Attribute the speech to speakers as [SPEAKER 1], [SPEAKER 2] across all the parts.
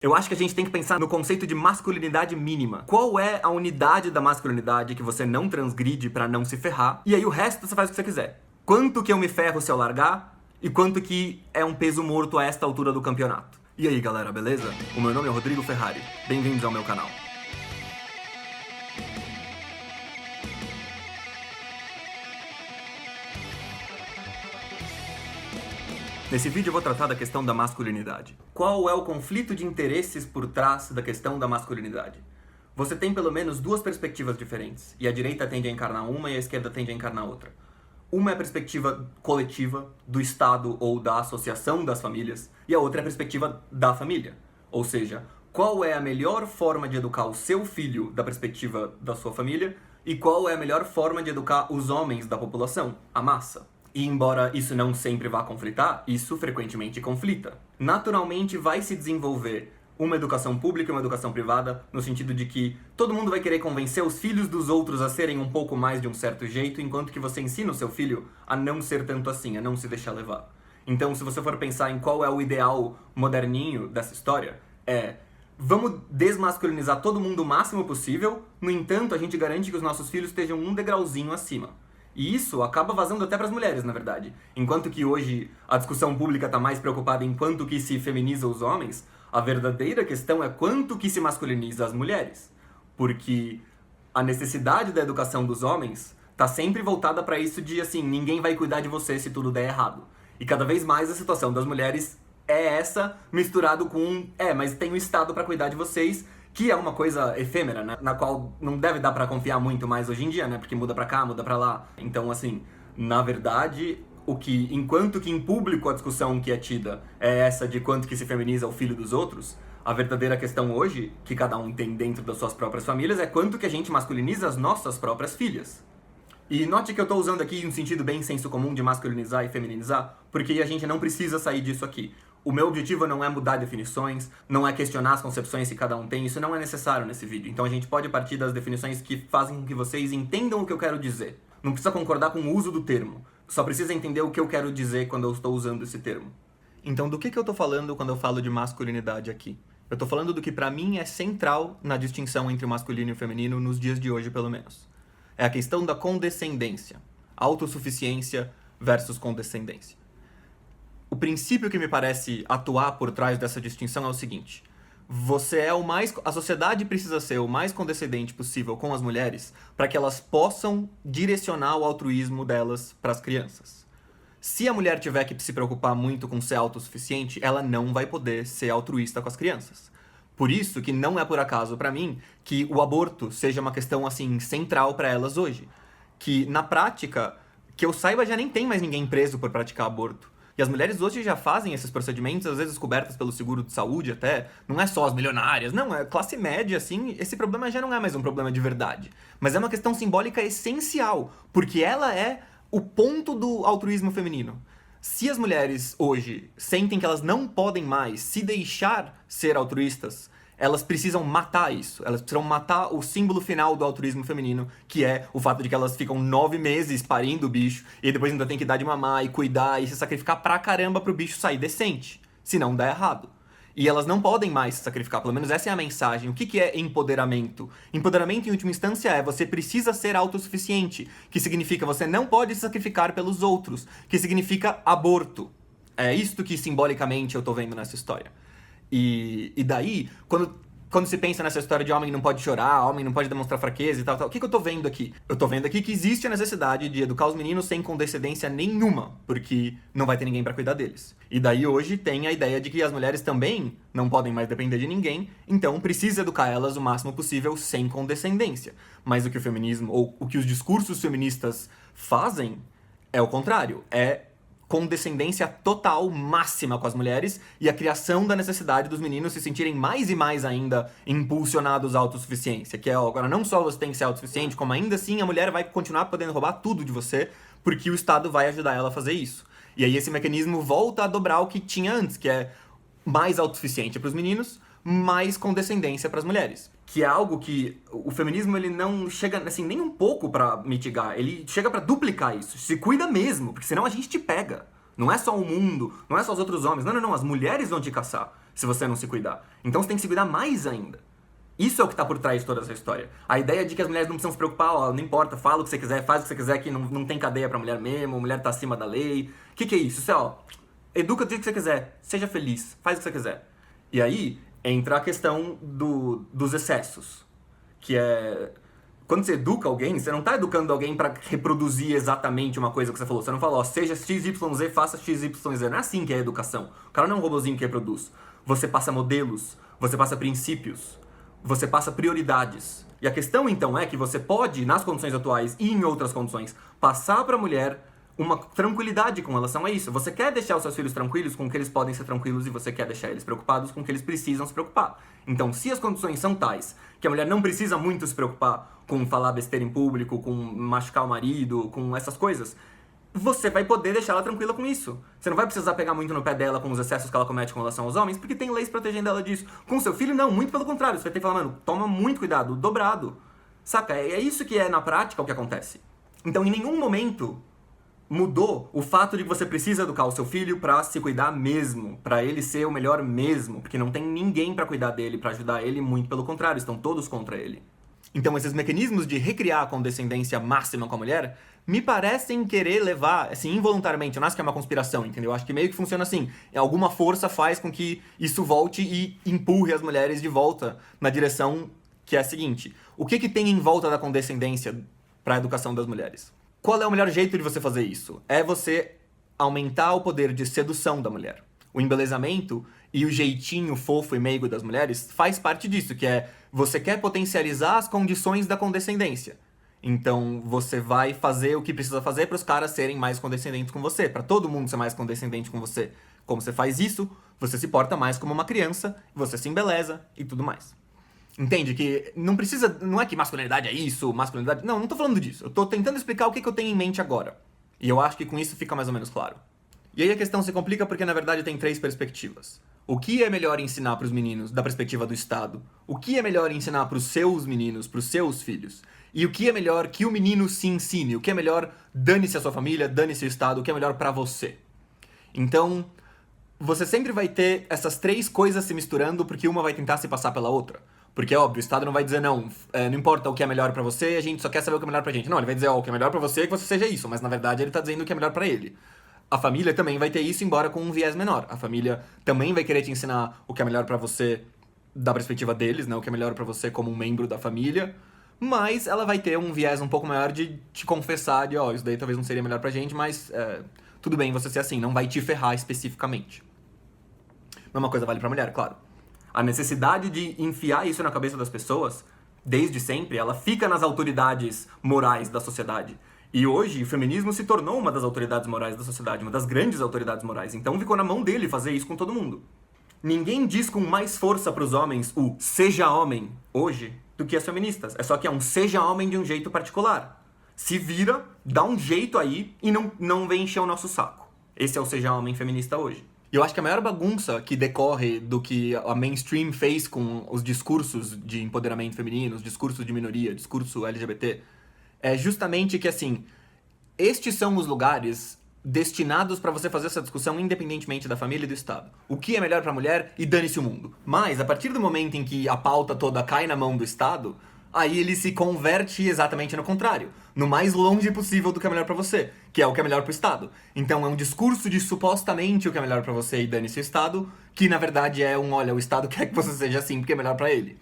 [SPEAKER 1] Eu acho que a gente tem que pensar no conceito de masculinidade mínima. Qual é a unidade da masculinidade que você não transgride pra não se ferrar? E aí o resto você faz o que você quiser. Quanto que eu me ferro se eu largar? E quanto que é um peso morto a esta altura do campeonato? E aí galera, beleza? O meu nome é Rodrigo Ferrari. Bem-vindos ao meu canal. Nesse vídeo eu vou tratar da questão da masculinidade. Qual é o conflito de interesses por trás da questão da masculinidade? Você tem pelo menos duas perspectivas diferentes, e a direita tende a encarnar uma e a esquerda tende a encarnar outra. Uma é a perspectiva coletiva, do Estado ou da associação das famílias, e a outra é a perspectiva da família. Ou seja, qual é a melhor forma de educar o seu filho da perspectiva da sua família, e qual é a melhor forma de educar os homens da população, a massa. E embora isso não sempre vá conflitar, isso frequentemente conflita. Naturalmente vai se desenvolver uma educação pública e uma educação privada, no sentido de que todo mundo vai querer convencer os filhos dos outros a serem um pouco mais de um certo jeito, enquanto que você ensina o seu filho a não ser tanto assim, a não se deixar levar. Então, se você for pensar em qual é o ideal moderninho dessa história, vamos desmasculinizar todo mundo o máximo possível, no entanto, a gente garante que os nossos filhos estejam um degrauzinho acima. E isso acaba vazando até para as mulheres, na verdade. Enquanto que hoje a discussão pública está mais preocupada em quanto que se feminiza os homens, a verdadeira questão é quanto que se masculiniza as mulheres. Porque a necessidade da educação dos homens está sempre voltada para isso de, assim, ninguém vai cuidar de você se tudo der errado. E cada vez mais a situação das mulheres é essa, misturado com, mas tem o Estado para cuidar de vocês, que é uma coisa efêmera, né? Na qual não deve dar pra confiar muito mais hoje em dia, né? Porque muda pra cá, muda pra lá. Então, assim, na verdade, enquanto que em público a discussão que é tida é essa de quanto que se feminiza o filho dos outros, a verdadeira questão hoje, que cada um tem dentro das suas próprias famílias, é quanto que a gente masculiniza as nossas próprias filhas. E note que eu tô usando aqui um sentido bem senso comum de masculinizar e feminizar, porque a gente não precisa sair disso aqui. O meu objetivo não é mudar definições, não é questionar as concepções que cada um tem, isso não é necessário nesse vídeo. Então a gente pode partir das definições que fazem com que vocês entendam o que eu quero dizer. Não precisa concordar com o uso do termo, só precisa entender o que eu quero dizer quando eu estou usando esse termo. Então do que eu tô falando quando eu falo de masculinidade aqui? Eu tô falando do que pra mim é central na distinção entre o masculino e o feminino nos dias de hoje, pelo menos. É a questão da condescendência. Autossuficiência versus condescendência. O princípio que me parece atuar por trás dessa distinção é o seguinte: a sociedade precisa ser o mais condescendente possível com as mulheres para que elas possam direcionar o altruísmo delas para as crianças. Se a mulher tiver que se preocupar muito com ser autossuficiente, ela não vai poder ser altruísta com as crianças. Por isso que não é por acaso para mim que o aborto seja uma questão assim central para elas hoje. Que na prática, que eu saiba, já nem tem mais ninguém preso por praticar aborto. E as mulheres hoje já fazem esses procedimentos, às vezes cobertas pelo seguro de saúde até. Não é só as milionárias, não, é classe média, assim. Esse problema já não é mais um problema de verdade. Mas é uma questão simbólica essencial, porque ela é o ponto do altruísmo feminino. Se as mulheres hoje sentem que elas não podem mais se deixar ser altruístas, elas precisam matar isso. Elas precisam matar o símbolo final do altruísmo feminino, que é o fato de que elas ficam 9 meses parindo o bicho, e depois ainda tem que dar de mamar e cuidar e se sacrificar pra caramba pro bicho sair decente. Senão dá errado. E elas não podem mais se sacrificar, pelo menos essa é a mensagem. O que é empoderamento? Empoderamento, em última instância, é você precisa ser autossuficiente, que significa você não pode se sacrificar pelos outros, que significa aborto. É isto que simbolicamente eu tô vendo nessa história. E daí, quando se pensa nessa história de homem não pode chorar, homem não pode demonstrar fraqueza e tal, o que eu tô vendo aqui? Eu tô vendo aqui que existe a necessidade de educar os meninos sem condescendência nenhuma, porque não vai ter ninguém pra cuidar deles. E daí hoje tem a ideia de que as mulheres também não podem mais depender de ninguém, então precisa educar elas o máximo possível sem condescendência. Mas o que o feminismo, ou o que os discursos feministas fazem, é o contrário, é condescendência total, máxima com as mulheres e a criação da necessidade dos meninos se sentirem mais e mais ainda impulsionados à autossuficiência, que é, agora não só você tem que ser autossuficiente, como ainda assim a mulher vai continuar podendo roubar tudo de você, porque o Estado vai ajudar ela a fazer isso. E aí esse mecanismo volta a dobrar o que tinha antes, que é mais autossuficiente para os meninos, mais condescendência para as mulheres. Que é algo que o feminismo ele não chega assim nem um pouco pra mitigar, ele chega pra duplicar isso. Se cuida mesmo, porque senão a gente te pega. Não é só o mundo, não é só os outros homens. Não, as mulheres vão te caçar. se você não se cuidar. Então você tem que se cuidar mais ainda. Isso é o que tá por trás de toda essa história. A ideia de que as mulheres não precisam se preocupar, ó, não importa, fala o que você quiser, faz o que você quiser, que não tem cadeia pra mulher mesmo, a mulher tá acima da lei. O que é isso? Isso é, ó, educa do jeito que você quiser, seja feliz, faz o que você quiser. E aí entra a questão dos excessos, que é... Quando você educa alguém, você não tá educando alguém pra reproduzir exatamente uma coisa que você falou. Você não fala, ó, seja XYZ, faça XYZ. Não é assim que é a educação. O cara não é um robozinho que reproduz. Você passa modelos, você passa princípios, você passa prioridades. E a questão, então, é que você pode, nas condições atuais e em outras condições, passar pra mulher uma tranquilidade com relação a isso. Você quer deixar os seus filhos tranquilos com o que eles podem ser tranquilos e você quer deixar eles preocupados com o que eles precisam se preocupar. Então, se as condições são tais que a mulher não precisa muito se preocupar com falar besteira em público, com machucar o marido, com essas coisas, você vai poder deixar ela tranquila com isso. Você não vai precisar pegar muito no pé dela com os excessos que ela comete com relação aos homens, porque tem leis protegendo ela disso. Com seu filho, não, muito pelo contrário. Você vai ter que falar, mano, toma muito cuidado, dobrado. Saca? É isso que é, na prática, o que acontece. Então, em nenhum momento mudou o fato de que você precisa educar o seu filho pra se cuidar mesmo, pra ele ser o melhor mesmo, porque não tem ninguém pra cuidar dele, pra ajudar ele, muito pelo contrário, estão todos contra ele. Então esses mecanismos de recriar a condescendência máxima com a mulher me parecem querer levar, assim, involuntariamente, eu não acho que é uma conspiração, entendeu? Eu acho que meio que funciona assim, alguma força faz com que isso volte e empurre as mulheres de volta na direção que é a seguinte: o que tem em volta da condescendência pra educação das mulheres? Qual é o melhor jeito de você fazer isso? É você aumentar o poder de sedução da mulher. O embelezamento e o jeitinho fofo e meigo das mulheres faz parte disso, que é você quer potencializar as condições da condescendência. Então você vai fazer o que precisa fazer para os caras serem mais condescendentes com você, para todo mundo ser mais condescendente com você. Como você faz isso, você se porta mais como uma criança, você se embeleza e tudo mais. Entende? Que não precisa... Não é que masculinidade é isso, masculinidade... Não tô falando disso. Eu tô tentando explicar o que eu tenho em mente agora. E eu acho que com isso fica mais ou menos claro. E aí a questão se complica porque, na verdade, tem 3 perspectivas. O que é melhor ensinar pros meninos da perspectiva do Estado? O que é melhor ensinar pros seus meninos, pros seus filhos? E o que é melhor que o menino se ensine? O que é melhor dane-se a sua família, dane-se o Estado? O que é melhor pra você? Então, você sempre vai ter essas 3 coisas se misturando porque uma vai tentar se passar pela outra. Porque, óbvio, o Estado não vai dizer, não importa o que é melhor pra você, a gente só quer saber o que é melhor pra gente. Não, ele vai dizer, ó, o que é melhor pra você é que você seja isso, mas na verdade ele tá dizendo o que é melhor pra ele. A família também vai ter isso, embora com um viés menor. A família também vai querer te ensinar o que é melhor pra você da perspectiva deles, né, o que é melhor pra você como um membro da família, mas ela vai ter um viés um pouco maior de te confessar de, ó, isso daí talvez não seria melhor pra gente, mas tudo bem você ser assim, não vai te ferrar especificamente. Mesma coisa vale pra mulher, claro. A necessidade de enfiar isso na cabeça das pessoas, desde sempre, ela fica nas autoridades morais da sociedade. E hoje o feminismo se tornou uma das autoridades morais da sociedade, uma das grandes autoridades morais. Então ficou na mão dele fazer isso com todo mundo. Ninguém diz com mais força pros homens o seja homem hoje do que as feministas. É só que é um seja homem de um jeito particular. Se vira, dá um jeito aí e não vem encher o nosso saco. Esse é o seja homem feminista hoje. E eu acho que a maior bagunça que decorre do que a mainstream fez com os discursos de empoderamento feminino, os discursos de minoria, discurso LGBT, é justamente que, assim, estes são os lugares destinados pra você fazer essa discussão independentemente da família e do Estado. O que é melhor pra mulher e dane-se o mundo. Mas, a partir do momento em que a pauta toda cai na mão do Estado, aí ele se converte exatamente no contrário. No mais longe possível do que é melhor pra você, que é o que é melhor pro Estado. Então é um discurso de supostamente o que é melhor pra você e dane-se o Estado, que na verdade é olha, o Estado quer que você seja assim porque é melhor pra ele.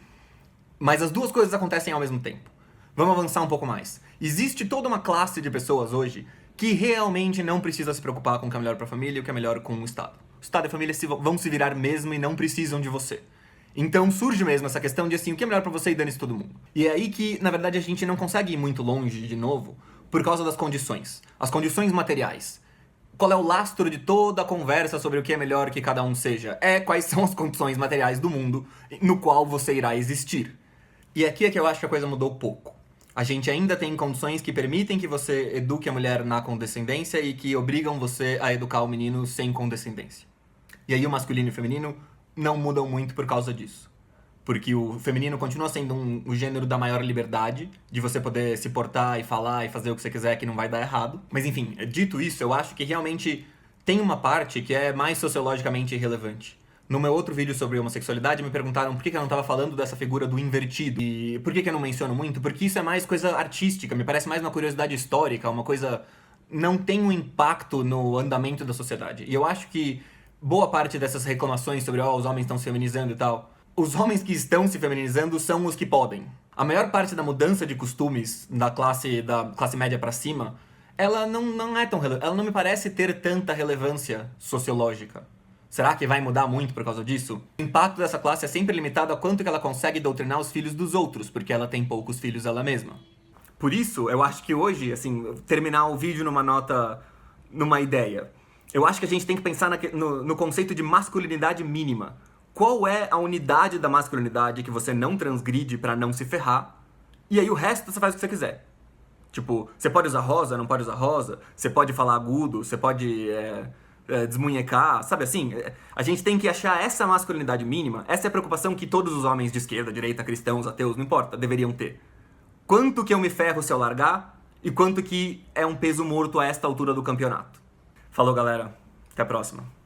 [SPEAKER 1] Mas as duas coisas acontecem ao mesmo tempo. Vamos avançar um pouco mais. Existe toda uma classe de pessoas hoje que realmente não precisa se preocupar com o que é melhor pra família e o que é melhor com o Estado. O Estado e a família vão se virar mesmo e não precisam de você. Então surge mesmo essa questão de assim, o que é melhor pra você e dane-se todo mundo. E é aí que, na verdade, a gente não consegue ir muito longe de novo por causa das condições. As condições materiais. Qual é o lastro de toda a conversa sobre o que é melhor que cada um seja? Quais são as condições materiais do mundo no qual você irá existir. E aqui é que eu acho que a coisa mudou pouco. A gente ainda tem condições que permitem que você eduque a mulher na condescendência e que obrigam você a educar o menino sem condescendência. E aí o masculino e o feminino não mudam muito por causa disso. Porque o feminino continua sendo o gênero da maior liberdade, de você poder se portar e falar e fazer o que você quiser que não vai dar errado. Mas enfim, dito isso, eu acho que realmente tem uma parte que é mais sociologicamente irrelevante. No meu outro vídeo sobre homossexualidade, me perguntaram por que eu não tava falando dessa figura do invertido. E por que eu não menciono muito? Porque isso é mais coisa artística, me parece mais uma curiosidade histórica, uma coisa... não tem um impacto no andamento da sociedade. E eu acho que boa parte dessas reclamações sobre os homens estão se feminizando e tal, os homens que estão se feminizando são os que podem. A maior parte da mudança de costumes da classe média pra cima, ela não é tão ela não me parece ter tanta relevância sociológica. Será que vai mudar muito por causa disso? O impacto dessa classe é sempre limitado a quanto que ela consegue doutrinar os filhos dos outros, porque ela tem poucos filhos ela mesma. Por isso, eu acho que hoje, assim, terminar o vídeo numa ideia. Eu acho que a gente tem que pensar no conceito de masculinidade mínima. Qual é a unidade da masculinidade que você não transgride pra não se ferrar? E aí o resto você faz o que você quiser. Tipo, você pode usar rosa, não pode usar rosa, você pode falar agudo, você pode desmunhecar, sabe assim? A gente tem que achar essa masculinidade mínima, essa é a preocupação que todos os homens de esquerda, direita, cristãos, ateus, não importa, deveriam ter. Quanto que eu me ferro se eu largar e quanto que é um peso morto a esta altura do campeonato. Falou, galera. Até a próxima.